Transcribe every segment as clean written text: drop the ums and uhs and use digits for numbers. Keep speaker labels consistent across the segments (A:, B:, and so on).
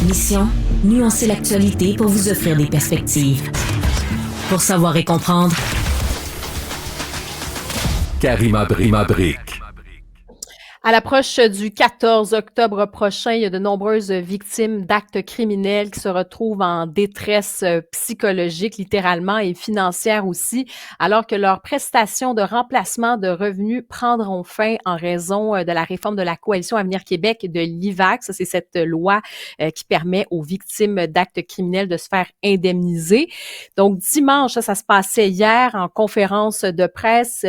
A: Mission, nuancer l'actualité pour vous offrir des perspectives. Pour savoir et comprendre,
B: Karima Brick.
C: À l'approche du 14 octobre prochain, il y a de nombreuses victimes d'actes criminels qui se retrouvent en détresse psychologique, littéralement, et financière aussi, alors que leurs prestations de remplacement de revenus prendront fin en raison de la réforme de la Coalition Avenir Québec de l'IVAQ. Ça, c'est cette loi qui permet aux victimes d'actes criminels de se faire indemniser. Donc, dimanche, ça se passait hier en conférence de presse,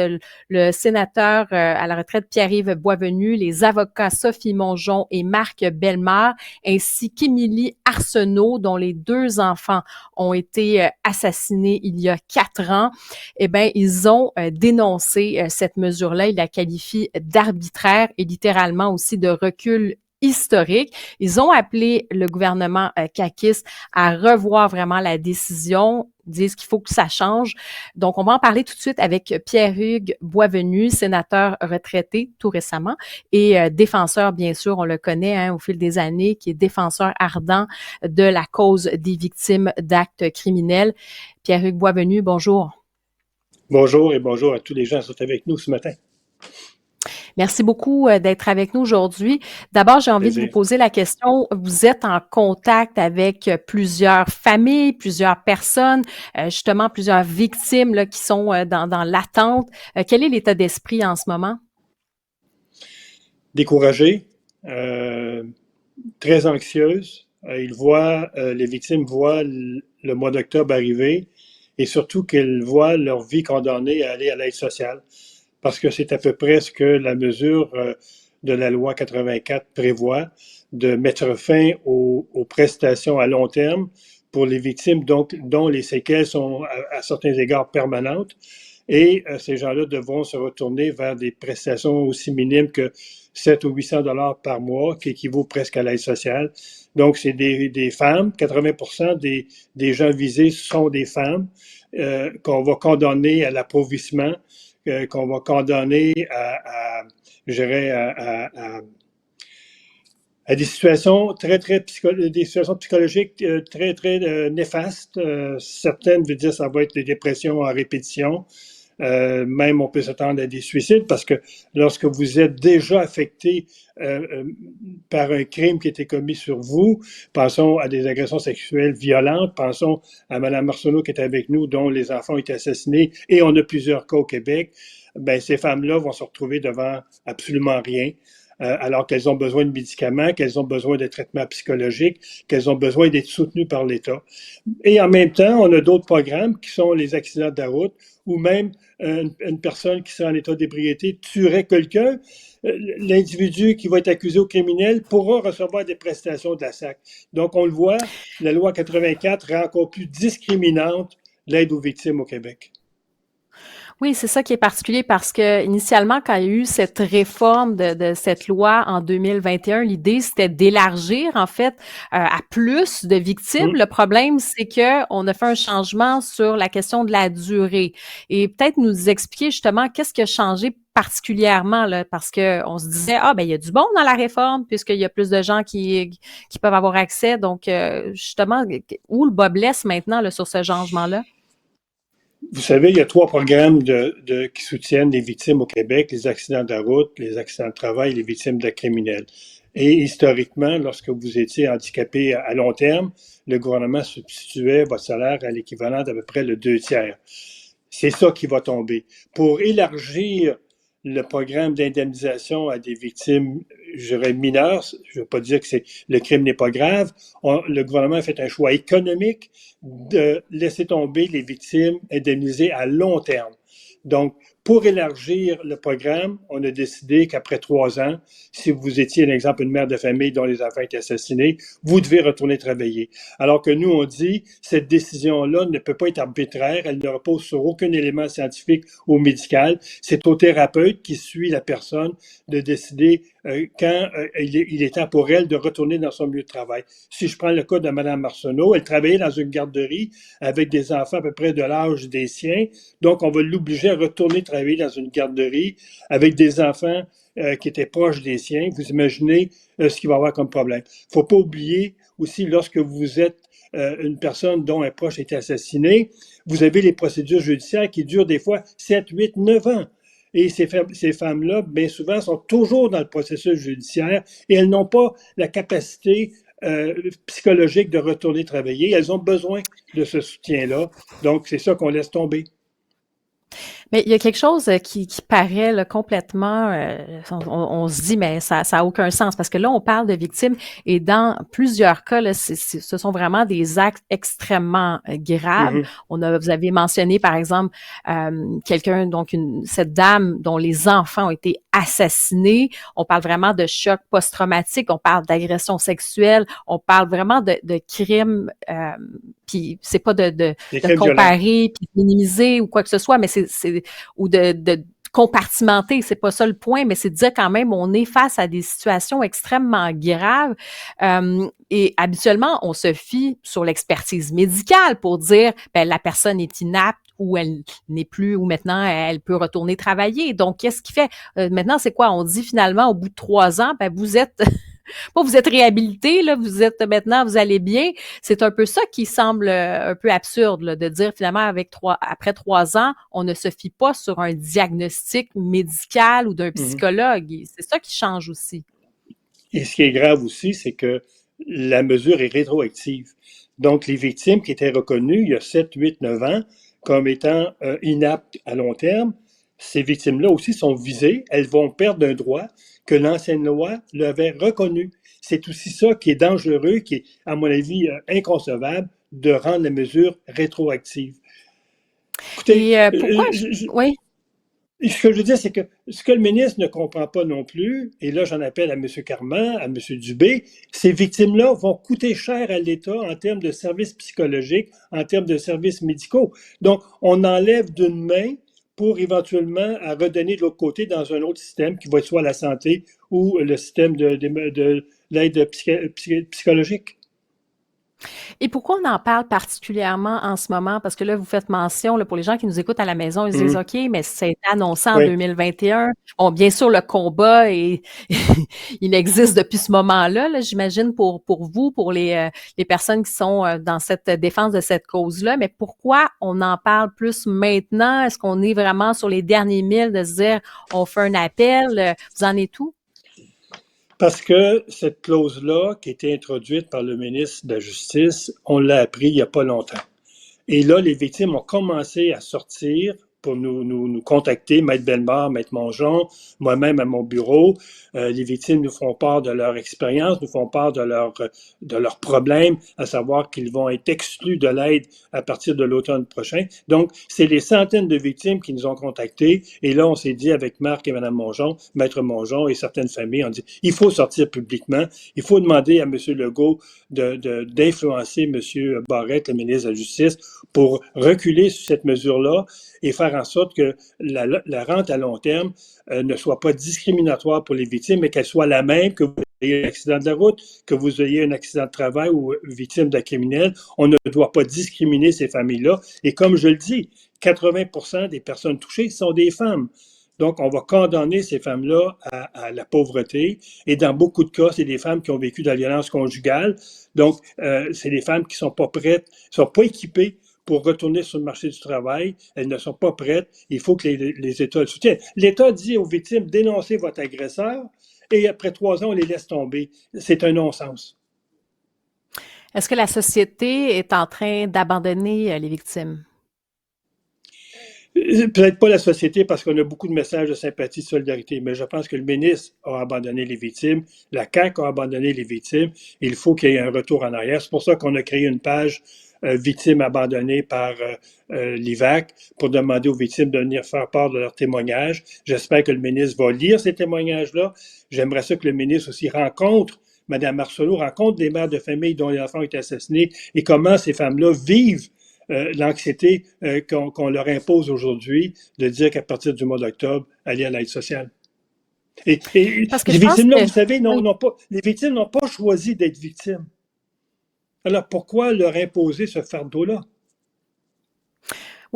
C: le sénateur à la retraite Pierre-Yves Boisvenu, les avocats Sophie Mongeon et Marc Bellemare, ainsi qu'Émilie Arsenault, dont les 2 enfants ont été assassinés il y a 4 ans, eh bien, ils ont dénoncé cette mesure-là. Ils la qualifient d'arbitraire et littéralement aussi de recul historique. Ils ont appelé le gouvernement caquiste à revoir vraiment la décision, disent qu'il faut que ça change. Donc, on va en parler tout de suite avec Pierre-Hugues Boisvenu, sénateur retraité tout récemment et défenseur, bien sûr, on le connaît au fil des années, qui est défenseur ardent de la cause des victimes d'actes criminels. Pierre-Hugues Boisvenu, bonjour.
D: Bonjour et bonjour à tous les gens qui sont avec nous ce matin.
C: Merci beaucoup d'être avec nous aujourd'hui. D'abord, j'ai envie de vous poser la question. Vous êtes en contact avec plusieurs familles, plusieurs personnes, justement plusieurs victimes là, qui sont dans l'attente. Quel est l'état d'esprit en ce moment?
D: Découragés, très anxieuses. Les victimes voient le mois d'octobre arriver et surtout qu'elles voient leur vie condamnée à aller à l'aide sociale. Parce que c'est à peu près ce que la mesure de la loi 84 prévoit, de mettre fin aux prestations à long terme pour les victimes dont les séquelles sont à certains égards permanentes. Et ces gens-là devront se retourner vers des prestations aussi minimes que 700 ou 800 $ par mois, qui équivaut presque à l'aide sociale. Donc, c'est des femmes. 80% des gens visés sont des femmes qu'on va condamner à l'appauvrissement, qu'on va condamner à des situations des situations psychologiques très néfastes. Certaines veulent dire ça va être des dépressions en répétition. Même on peut s'attendre à des suicides parce que lorsque vous êtes déjà affecté par un crime qui a été commis sur vous, pensons à des agressions sexuelles violentes, pensons à Mme Arsenault qui est avec nous, dont les enfants ont été assassinés, et on a plusieurs cas au Québec, ben ces femmes-là vont se retrouver devant absolument rien. Alors qu'elles ont besoin de médicaments, qu'elles ont besoin de traitements psychologiques, qu'elles ont besoin d'être soutenues par l'État. Et en même temps, on a d'autres programmes qui sont les accidents de la route, ou même une personne qui serait en état d'ébriété tuerait quelqu'un. L'individu qui va être accusé au criminel pourra recevoir des prestations de la SAC. Donc, on le voit, la loi 84 rend encore plus discriminante l'aide aux victimes au Québec.
C: Oui, c'est ça qui est particulier parce que initialement, quand il y a eu cette réforme de cette loi en 2021, l'idée c'était d'élargir en fait à plus de victimes. Le problème, c'est que on a fait un changement sur la question de la durée et peut-être nous expliquer justement qu'est-ce qui a changé particulièrement là, parce que on se disait il y a du bon dans la réforme puisqu'il y a plus de gens qui peuvent avoir accès. Donc justement, où le bas blesse maintenant là, sur ce changement-là?
D: Vous savez, il y a 3 programmes qui soutiennent les victimes au Québec, les accidents de la route, les accidents de travail et les victimes d'actes criminels. Et historiquement, lorsque vous étiez handicapé à long terme, le gouvernement substituait votre salaire à l'équivalent d'à peu près le 2/3. C'est ça qui va tomber. Pour élargir le programme d'indemnisation à des victimes, je dirais mineures, je ne veux pas dire que le crime n'est pas grave, le gouvernement a fait un choix économique de laisser tomber les victimes indemnisées à long terme. Donc, pour élargir le programme, on a décidé qu'après 3 ans, si vous étiez, par exemple, une mère de famille dont les enfants étaient assassinés, vous devez retourner travailler. Alors que nous, on dit, cette décision-là ne peut pas être arbitraire, elle ne repose sur aucun élément scientifique ou médical. C'est au thérapeute qui suit la personne de décider quand il est temps pour elle de retourner dans son milieu de travail. Si je prends le cas de Mme Arsenault, elle travaillait dans une garderie avec des enfants à peu près de l'âge des siens, donc on va l'obliger à retourner travailler dans une garderie avec des enfants qui étaient proches des siens. Vous imaginez ce qu'il va y avoir comme problème. Il ne faut pas oublier aussi lorsque vous êtes une personne dont un proche a été assassiné, vous avez les procédures judiciaires qui durent des fois 7, 8, 9 ans. Et ces femmes-là, bien souvent, sont toujours dans le processus judiciaire et elles n'ont pas la capacité psychologique de retourner travailler. Elles ont besoin de ce soutien-là. Donc, c'est ça qu'on laisse tomber.
C: Mais il y a quelque chose qui paraît là, complètement, on se dit, mais ça a aucun sens, parce que là, on parle de victimes et dans plusieurs cas, là, ce sont vraiment des actes extrêmement graves. Vous avez mentionné, par exemple, quelqu'un, donc cette dame dont les enfants ont été assassinés. On parle vraiment de choc post-traumatique, on parle d'agression sexuelle, on parle vraiment de crimes, puis c'est pas de comparer, puis de minimiser ou quoi que ce soit, mais ou de compartimenter, c'est pas ça le point, mais c'est de dire quand même on est face à des situations extrêmement graves et habituellement on se fie sur l'expertise médicale pour dire ben la personne est inapte ou elle n'est plus, ou maintenant elle peut retourner travailler. Donc qu'est-ce qui fait maintenant c'est quoi? On dit finalement au bout de 3 ans, ben vous êtes vous êtes réhabilité, là, vous êtes maintenant, vous allez bien. C'est un peu ça qui semble un peu absurde, là, de dire finalement après 3 ans, on ne se fie pas sur un diagnostic médical ou d'un psychologue. C'est ça qui change aussi.
D: Et ce qui est grave aussi, c'est que la mesure est rétroactive. Donc, les victimes qui étaient reconnues il y a 7, 8, 9 ans comme étant inaptes à long terme, ces victimes-là aussi sont visées. Elles vont perdre un droit que l'ancienne loi l'avait reconnu. C'est aussi ça qui est dangereux, qui est, à mon avis, inconcevable, de rendre la mesure rétroactive.
C: Écoutez, et pourquoi? Oui.
D: Ce que je veux dire, c'est que ce que le ministre ne comprend pas non plus, et là j'en appelle à M. Carman, à M. Dubé, ces victimes-là vont coûter cher à l'État en termes de services psychologiques, en termes de services médicaux. Donc, on enlève d'une main pour éventuellement à redonner de l'autre côté dans un autre système qui va être soit la santé ou le système de l'aide psychologique.
C: Et pourquoi on en parle particulièrement en ce moment? Parce que là, vous faites mention, là, pour les gens qui nous écoutent à la maison, ils se disent, OK, mais ça a été annoncé en 2021. Bon, bien sûr, le combat il existe depuis ce moment-là, là, j'imagine, pour vous, pour les personnes qui sont dans cette défense de cette cause-là. Mais pourquoi on en parle plus maintenant? Est-ce qu'on est vraiment sur les derniers milles de se dire, on fait un appel? Vous en êtes où?
D: Parce que cette clause-là, qui a été introduite par le ministre de la Justice, on l'a appris il n'y a pas longtemps. Et là, les victimes ont commencé à sortir pour nous contacter, Maître Bellemare, Maître Mongeon, moi-même à mon bureau. Les victimes nous font part de leur expérience, nous font part de leurs problèmes, à savoir qu'ils vont être exclus de l'aide à partir de l'automne prochain. Donc, c'est des centaines de victimes qui nous ont contactés. Et là, on s'est dit avec Marc et Mme Mongeon, Maître Mongeon et certaines familles, on dit, il faut sortir publiquement. Il faut demander à M. Legault d'influencer M. Barrette, le ministre de la Justice, pour reculer sur cette mesure-là et faire en sorte que la rente à long terme ne soit pas discriminatoire pour les victimes, mais qu'elle soit la même, que vous ayez un accident de la route, que vous ayez un accident de travail ou victime d'un criminel. On ne doit pas discriminer ces familles-là. Et comme je le dis, 80% des personnes touchées sont des femmes. Donc, on va condamner ces femmes-là à la pauvreté. Et dans beaucoup de cas, c'est des femmes qui ont vécu de la violence conjugale. Donc, c'est des femmes qui sont pas prêtes, sont pas équipées pour retourner sur le marché du travail. Elles ne sont pas prêtes. Il faut que les États le soutiennent. L'État dit aux victimes, dénoncez votre agresseur, et après 3 ans, on les laisse tomber. C'est un non-sens.
C: Est-ce que la société est en train d'abandonner les victimes?
D: Peut-être pas la société parce qu'on a beaucoup de messages de sympathie, de solidarité, mais je pense que le ministre a abandonné les victimes, la CAQ a abandonné les victimes, et il faut qu'il y ait un retour en arrière. C'est pour ça qu'on a créé une page victimes abandonnées par l'IVAC pour demander aux victimes de venir faire part de leurs témoignages. J'espère que le ministre va lire ces témoignages-là. J'aimerais ça que le ministre aussi rencontre Mme Marcelot, rencontre des mères de famille dont les enfants ont été assassinés et comment ces femmes-là vivent l'anxiété qu'on leur impose aujourd'hui de dire qu'à partir du mois d'octobre, aller à l'aide sociale. Et les victimes-là, vous savez, les victimes n'ont pas choisi d'être victimes. Alors pourquoi leur imposer ce fardeau-là?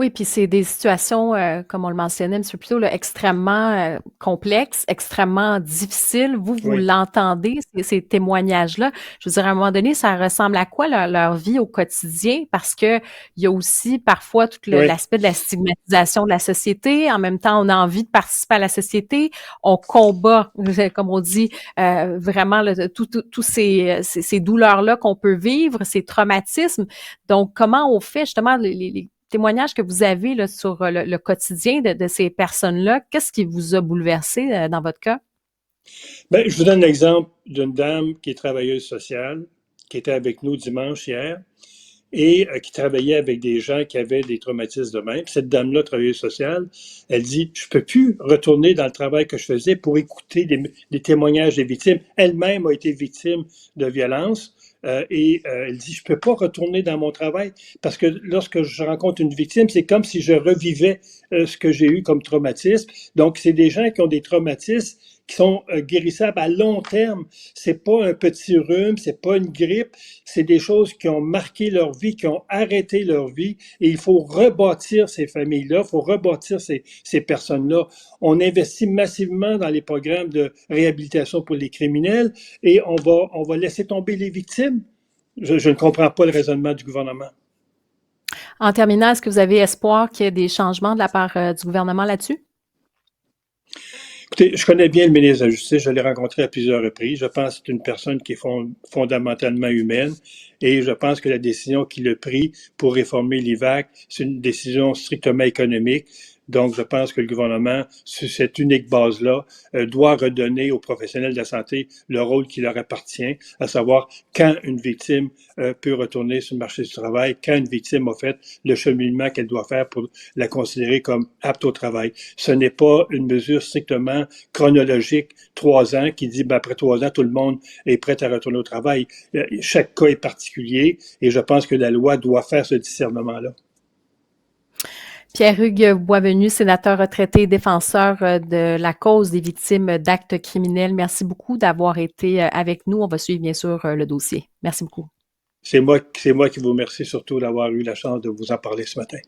C: Oui, puis c'est des situations, comme on le mentionnait un petit peu plus tôt, là, extrêmement complexes, extrêmement difficiles. Vous
D: Oui,
C: l'entendez, ces témoignages-là. Je veux dire, à un moment donné, ça ressemble à quoi leur vie au quotidien? Parce que il y a aussi parfois tout
D: oui.
C: l'aspect de la stigmatisation de la société. En même temps, on a envie de participer à la société. On combat, comme on dit, vraiment tous ces douleurs-là qu'on peut vivre, ces traumatismes. Donc, comment on fait justement les témoignages que vous avez là, sur le quotidien de ces personnes-là? Qu'est-ce qui vous a bouleversé dans votre cas?
D: Ben, je vous donne l'exemple d'une dame qui est travailleuse sociale, qui était avec nous dimanche hier, et qui travaillait avec des gens qui avaient des traumatismes de même. Cette dame-là, travailleuse sociale, elle dit, je peux plus retourner dans le travail que je faisais pour écouter les témoignages des victimes. Elle-même a été victime de violences. Elle dit, je peux pas retourner dans mon travail parce que lorsque je rencontre une victime, c'est comme si je revivais ce que j'ai eu comme traumatisme. Donc, c'est des gens qui ont des traumatismes qui sont guérissables à long terme. C'est pas un petit rhume, c'est pas une grippe, c'est des choses qui ont marqué leur vie, qui ont arrêté leur vie, et il faut rebâtir ces familles-là, il faut rebâtir ces personnes-là. On investit massivement dans les programmes de réhabilitation pour les criminels, et on va laisser tomber les victimes. Je ne comprends pas le raisonnement du gouvernement.
C: En terminant, est-ce que vous avez espoir qu'il y ait des changements de la part du gouvernement là-dessus?
D: Écoutez, je connais bien le ministre de la Justice, je l'ai rencontré à plusieurs reprises. Je pense que c'est une personne qui est fondamentalement humaine et je pense que la décision qu'il a prise pour réformer l'IVAC, c'est une décision strictement économique. Donc, je pense que le gouvernement, sur cette unique base-là, doit redonner aux professionnels de la santé le rôle qui leur appartient, à savoir quand une victime peut retourner sur le marché du travail, quand une victime a fait le cheminement qu'elle doit faire pour la considérer comme apte au travail. Ce n'est pas une mesure strictement chronologique, 3 ans, qui dit, ben, après 3 ans, tout le monde est prêt à retourner au travail. Chaque cas est particulier et je pense que la loi doit faire ce discernement-là.
C: Pierre-Hugues Boisvenu, sénateur retraité et défenseur de la cause des victimes d'actes criminels. Merci beaucoup d'avoir été avec nous. On va suivre bien sûr le dossier. Merci beaucoup.
D: C'est moi qui vous remercie surtout d'avoir eu la chance de vous en parler ce matin.